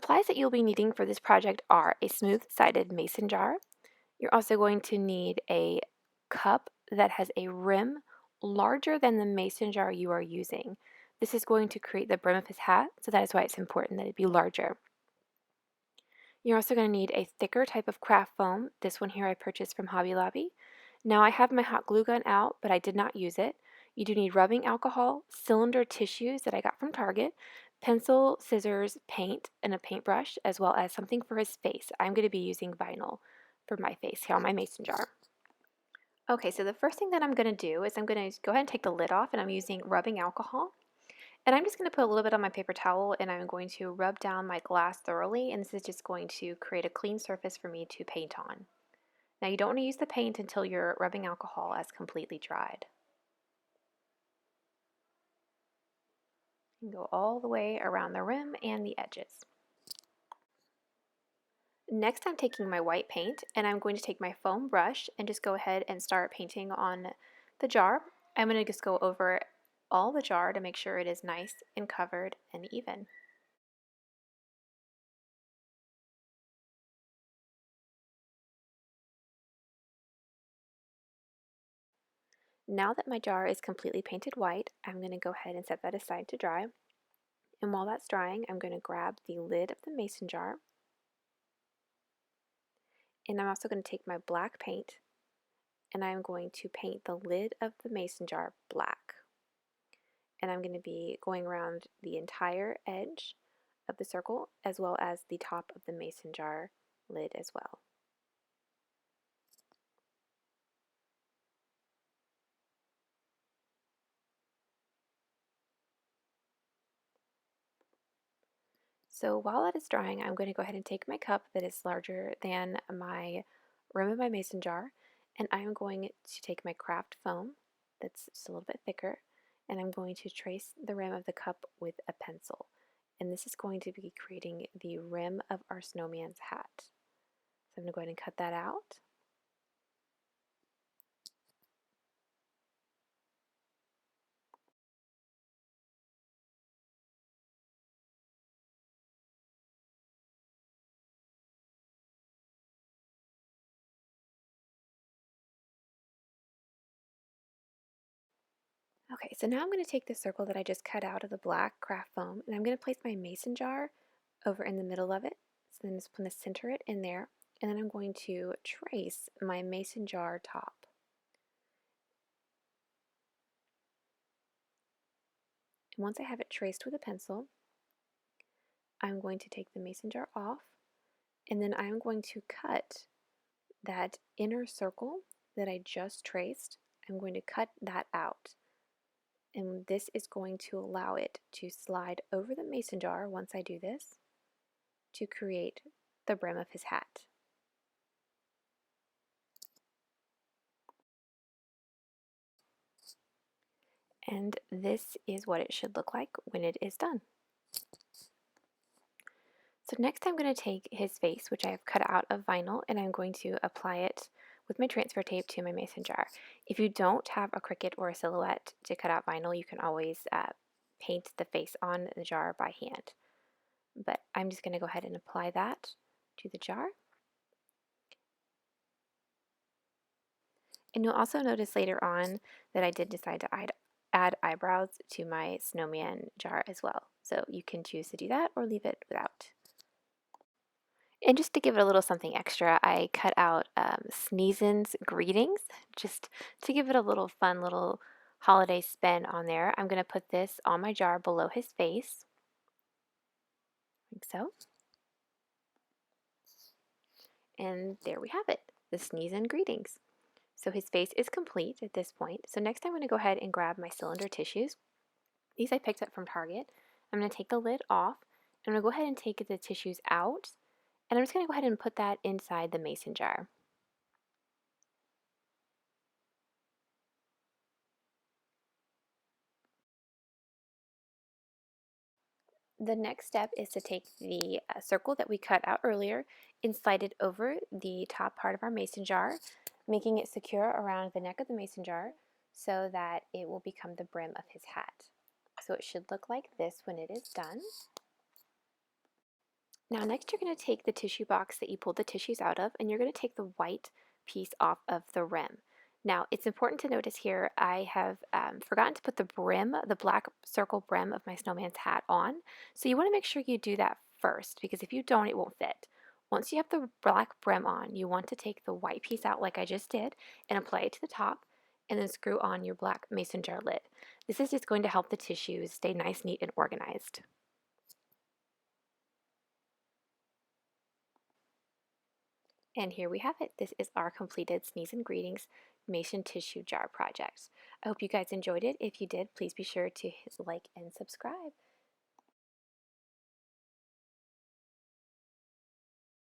supplies that you'll be needing for this project are a smooth-sided mason jar. You're also going to need a cup that has a rim larger than the mason jar you are using. This is going to create the brim of his hat, so that is why it's important that it be larger. You're also going to need a thicker type of craft foam. This one here I purchased from Hobby Lobby. Now I have my hot glue gun out, but I did not use it. You do need rubbing alcohol, cylinder tissues that I got from Target, pencil, scissors, paint, and a paintbrush, as well as something for his face. I'm going to be using vinyl for my face here on my mason jar. Okay, so the first thing that I'm going to do is I'm going to go ahead and take the lid off, and I'm using rubbing alcohol. And I'm just going to put a little bit on my paper towel, and I'm going to rub down my glass thoroughly, and this is just going to create a clean surface for me to paint on. Now you don't want to use the paint until your rubbing alcohol has completely dried. You can go all the way around the rim and the edges. Next I'm taking my white paint, and I'm going to take my foam brush and just go ahead and start painting on the jar. I'm going to just go over all the jar to make sure it is nice and covered and even. Now that my jar is completely painted white, I'm going to go ahead and set that aside to dry. And while that's drying, I'm going to grab the lid of the mason jar. And I'm also going to take my black paint, and I'm going to paint the lid of the mason jar black. And I'm going to be going around the entire edge of the circle as well as the top of the mason jar lid as well. So while that is drying, I'm going to go ahead and take my cup that is larger than my rim of my mason jar, and I'm going to take my craft foam that's just a little bit thicker, and I'm going to trace the rim of the cup with a pencil. And this is going to be creating the rim of our snowman's hat. So I'm going to go ahead and cut that out. Okay, so now I'm going to take the circle that I just cut out of the black craft foam, and I'm going to place my mason jar over in the middle of it. So then I'm just going to center it in there, and then I'm going to trace my mason jar top. And once I have it traced with a pencil, I'm going to take the mason jar off, and then I'm going to cut that inner circle that I just traced. I'm going to cut that out. And this is going to allow it to slide over the mason jar once I do this to create the brim of his hat. And this is what it should look like when it is done. So next I'm going to take his face, which I have cut out of vinyl, and I'm going to apply it with my transfer tape to my mason jar. If you don't have a Cricut or a Silhouette to cut out vinyl, you can always paint the face on the jar by hand. But I'm just going to go ahead and apply that to the jar. And you'll also notice later on that I did decide to add eyebrows to my snowman jar as well. So you can choose to do that or leave it without. And just to give it a little something extra, I cut out Sneezen's greetings, just to give it a little fun little holiday spin on there. I'm going to put this on my jar below his face, like so. And there we have it, the Sneezen greetings. So his face is complete at this point. So next I'm going to go ahead and grab my cylinder tissues. These I picked up from Target. I'm going to take the lid off. I'm going to go ahead and take the tissues out. And I'm just going to go ahead and put that inside the mason jar. The next step is to take the circle that we cut out earlier and slide it over the top part of our mason jar, making it secure around the neck of the mason jar so that it will become the brim of his hat. So it should look like this when it is done. Now next you're going to take the tissue box that you pulled the tissues out of and you're going to take the white piece off of the rim. Now it's important to notice here I have forgotten to put the brim, the black circle brim of my snowman's hat on. So you want to make sure you do that first because if you don't it won't fit. Once you have the black brim on, you want to take the white piece out like I just did and apply it to the top and then screw on your black mason jar lid. This is just going to help the tissues stay nice, neat, and organized. And here we have it. This is our completed Sneeze and Greetings Mason Tissue Jar project. I hope you guys enjoyed it. If you did, please be sure to hit like and subscribe.